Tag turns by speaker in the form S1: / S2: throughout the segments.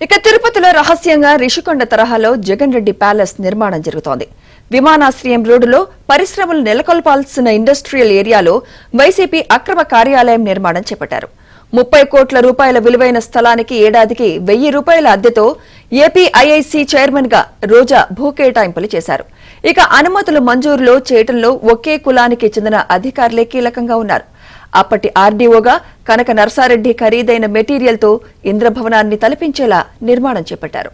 S1: ఇక తిరుపతిలో రహస్యంగా రిషికొండ తరహాలో జగన్ రెడ్డి ప్యాలెస్ నిర్మాణం జరుగుతోంది. విమానాశ్రయం రోడ్డులో పరిశ్రమలు నెలకొల్పాల్సిన ఇండస్ట్రియల్ ఏరియాలో వైసీపీ అక్రమ కార్యాలయం నిర్మాణం చేపట్టారు. 30 కోట్ల రూపాయల విలువైన స్థలానికి ఏడాదికి 1000 రూపాయల అద్దెతో ఏపీఐఐసీ చైర్మన్ గా రోజా భూకేటాయింపులు చేశారు. ఇక అనుమతులు మంజూరులో చేయటంలో ఒకే కులానికి చెందిన అధికారులే కీలకంగా ఉన్నారు. అప్పటి ఆర్డీఓగా కనక నర్సారెడ్డి ఖరీదైన మెటీరియల్తో ఇంద్రభవనాన్ని తలపించేలా నిర్మాణం చేపట్టారు.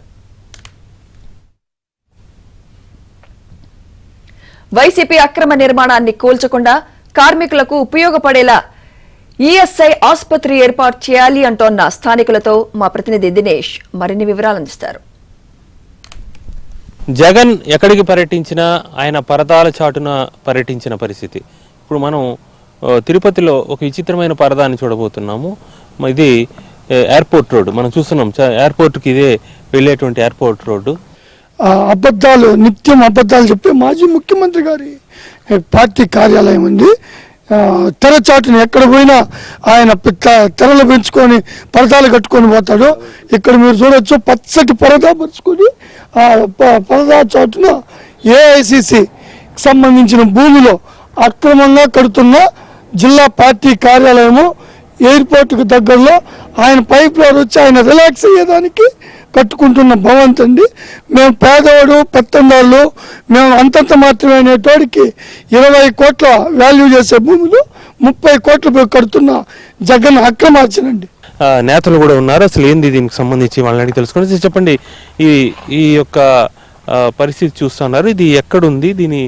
S1: వైసీపీ అక్రమ నిర్మాణాన్ని కూల్చకుండా కార్మికులకు ఉపయోగపడేలా ఈఎస్ఐ ఆసుపత్రి ఏర్పాటు చేయాలి అంటోన్న స్థానికులతో మా ప్రతినిధి దినేష్ మరిన్ని వివరాలు అందిస్తారు.
S2: జగన్ ఎక్కడికి పర్యటించినా ఆయన పరదాల చాటున పర్యటించిన పరిస్థితి. ఇప్పుడు మనం తిరుపతిలో ఒక విచిత్రమైన పరదాన్ని చూడబోతున్నాము. ఇది ఎయిర్పోర్ట్ రోడ్డు. మనం చూస్తున్నాం ఎయిర్పోర్ట్కి ఇదే వెళ్ళేటువంటి ఎయిర్పోర్ట్ రోడ్డు.
S3: అబద్ధాలు, నిత్యం అబద్ధాలు చెప్పే మాజీ ముఖ్యమంత్రి గారి పార్టీ కార్యాలయం ఉంది. తెరచాటుని ఎక్కడ పోయినా ఆయన తెరలు పెంచుకొని పరదాలు కట్టుకొని పోతాడు. ఇక్కడ మీరు చూడొచ్చు, పచ్చటి పరదా పరుచుకొని ఆ పరదా చాటున ఏఐసిసి సంబంధించిన భూమిలో అక్రమంగా కడుతున్న జిల్లా పార్టీ కార్యాలయము ఎయిర్పోర్ట్కు దగ్గరలో ఆయన పైప్ ఫ్లోర్ వచ్చి ఆయన రిలాక్స్ అయ్యేదానికి కట్టుకుంటున్న భవంతి అండి. మేము పేదవాడు పెత్తందాళ్ళు, మేము అంతంత మాత్రమే అనేటోడికి 20 కోట్ల వాల్యూ చేసే భూములు 30 కోట్లు కడుతున్న జగన్ అక్రమార్చనండి.
S2: నేతలు కూడా ఉన్నారు. అసలు ఏంది దీనికి సంబంధించి వాళ్ళని అడిగి తెలుసుకొని చెప్పండి. ఈ యొక్క పరిస్థితి చూస్తున్నారు, ఇది ఎక్కడుంది, దీని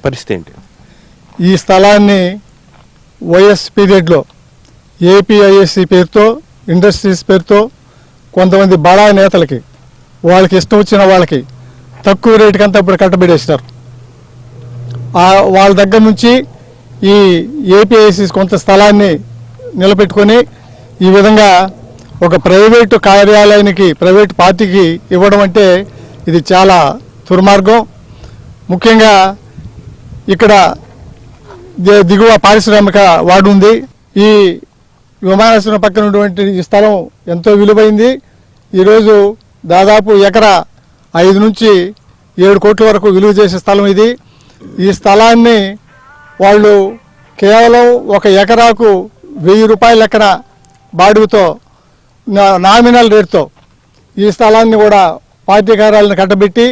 S2: పరిస్థితి ఏంటి?
S4: ఈ స్థలాన్ని వైఎస్ పీరియడ్లో ఏపీఐఎస్సి పేరుతో, ఇండస్ట్రీస్ పేరుతో కొంతమంది బడా నేతలకి వాళ్ళకి ఇష్టం వచ్చిన వాళ్ళకి తక్కువ రేటుకి అంతా ఇప్పుడు కట్టబెట్టేసినారు. వాళ్ళ దగ్గర నుంచి ఈ ఏపీఐఎస్సి కొంత స్థలాన్ని నిలబెట్టుకొని ఈ విధంగా ఒక ప్రైవేటు కార్యాలయానికి, ప్రైవేటు పార్టీకి ఇవ్వడం అంటే ఇది చాలా దుర్మార్గం. ముఖ్యంగా ఇక్కడ దిగువ పారిశ్రామిక వార్డు ఉంది. ఈ విమానాశ్రయం పక్కన ఉన్నటువంటి ఈ స్థలం ఎంతో విలువైంది. ఈరోజు దాదాపు ఎకరా 5 నుంచి 7 కోట్ల వరకు విలువ చేసే స్థలం ఇది. ఈ స్థలాన్ని వాళ్ళు కేవలం ఒక ఎకరాకు 1000 రూపాయల ఎకరా బాడుగుతో, నామినల్ రేట్తో ఈ స్థలాన్ని కూడా పార్టీ కార్యాలయాన్ని కట్టబెట్టి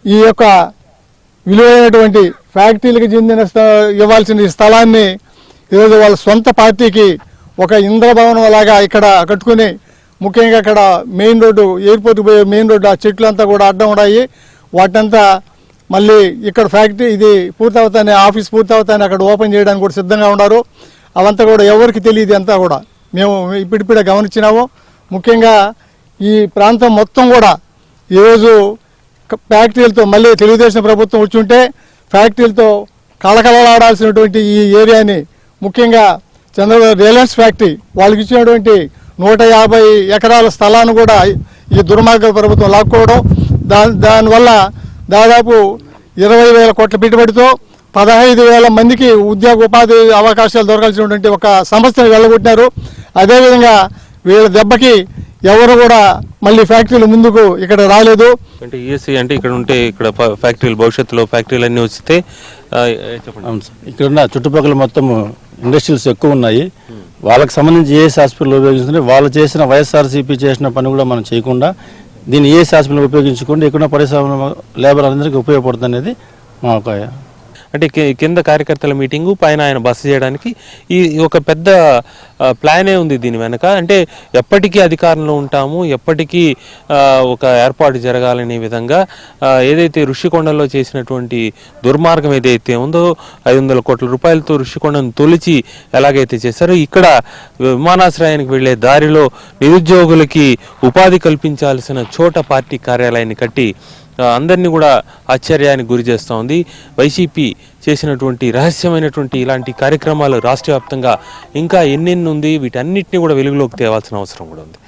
S4: ఈ యొక్క విలువైనటువంటి ఫ్యాక్టరీలకు చెందిన ఇవ్వాల్సిన ఈ స్థలాన్ని ఈరోజు వాళ్ళ సొంత పార్టీకి ఒక ఇంద్రభవనం లాగా ఇక్కడ కట్టుకుని, ముఖ్యంగా ఇక్కడ మెయిన్ రోడ్డు, ఎయిర్పోర్ట్కి పోయే మెయిన్ రోడ్డు, ఆ చెట్లు అంతా కూడా అడ్డం ఉన్నాయి. వాటంతా మళ్ళీ ఇక్కడ ఫ్యాక్టరీ ఇది పూర్తవుతానే, ఆఫీస్ పూర్తవుతానే అక్కడ ఓపెన్ చేయడానికి కూడా సిద్ధంగా ఉన్నారు. అవంతా కూడా ఎవరికి తెలియదు, అంతా కూడా మేము ఇప్పుడిప్పుడే గమనించినాము. ముఖ్యంగా ఈ ప్రాంతం మొత్తం కూడా ఈరోజు ఫ్యాక్టరీలతో, మళ్ళీ తెలుగుదేశం ప్రభుత్వం వచ్చుంటే ఫ్యాక్టరీలతో కళకళలాడాల్సినటువంటి ఈ ఏరియాని, ముఖ్యంగా చంద్రబాబు రిలయన్స్ ఫ్యాక్టరీ వాళ్ళకి ఇచ్చినటువంటి 150 ఎకరాల స్థలాన్ని కూడా ఈ దుర్మార్గ ప్రభుత్వం లాక్కోవడం, దానివల్ల దాదాపు 20,000 కోట్ల పెట్టుబడితో 15,000 మందికి ఉపాధి అవకాశాలు దొరకాల్సినటువంటి ఒక సంస్థను వెళ్ళగొట్టినారు. అదేవిధంగా వీళ్ళ దెబ్బకి ఎవరు కూడా మళ్ళీ ఫ్యాక్టరీలు ముందుకు ఇక్కడ రాలేదు.
S2: అంటే ఈఎస్ఐ అంటే ఇక్కడ ఉంటే ఇక్కడ ఫ్యాక్టరీలు, భవిష్యత్తులో ఫ్యాక్టరీలు అన్నీ వస్తే చెప్పండి.
S5: అవును సార్, ఇక్కడ ఉన్న చుట్టుపక్కల మొత్తం ఇండస్ట్రీస్ ఎక్కువ ఉన్నాయి. వాళ్ళకి సంబంధించి ఏఎస్ హాస్పిటల్ ఉపయోగిస్తుంది. వాళ్ళు చేసిన వైఎస్ఆర్సీపీ చేసిన పని కూడా మనం చేయకుండా దీన్ని ఏఎస్ హాస్పిటల్ ఉపయోగించుకుంటే ఇక్కడ పరిశ్రమ లేబర్ అందరికీ ఉపయోగపడుతుంది అనేది మా ఒక.
S2: అంటే కింద కార్యకర్తల మీటింగు, పైన ఆయన బస చేయడానికి ఈ ఒక పెద్ద ప్లానే ఉంది దీని వెనక. అంటే ఎప్పటికీ అధికారంలో ఉంటాము, ఎప్పటికీ ఒక ఏర్పాటు జరగాలనే విధంగా ఏదైతే ఋషికొండలో చేసినటువంటి దుర్మార్గం ఏదైతే ఉందో 500 కోట్ల రూపాయలతో ఋషికొండను తొలిచి ఎలాగైతే చేశారో, ఇక్కడ విమానాశ్రయానికి వెళ్లే దారిలో నిరుద్యోగులకి ఉపాధి కల్పించాల్సిన చోట పార్టీ కార్యాలయాన్ని కట్టి అందరినీ కూడా ఆశ్చర్యానికి గురి చేస్తూ ఉంది. వైసీపీ చేసినటువంటి రహస్యమైనటువంటి ఇలాంటి కార్యక్రమాలు రాష్ట్ర వ్యాప్తంగా ఇంకా ఎన్నెన్ని ఉంది, వీటన్నిటిని కూడా వెలుగులోకి తేవాల్సిన అవసరం కూడా ఉంది.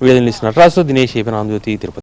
S2: వీడియో నటరాజు, దినేష్, ఆంధ్రజ్యోతి, తిరుపతి.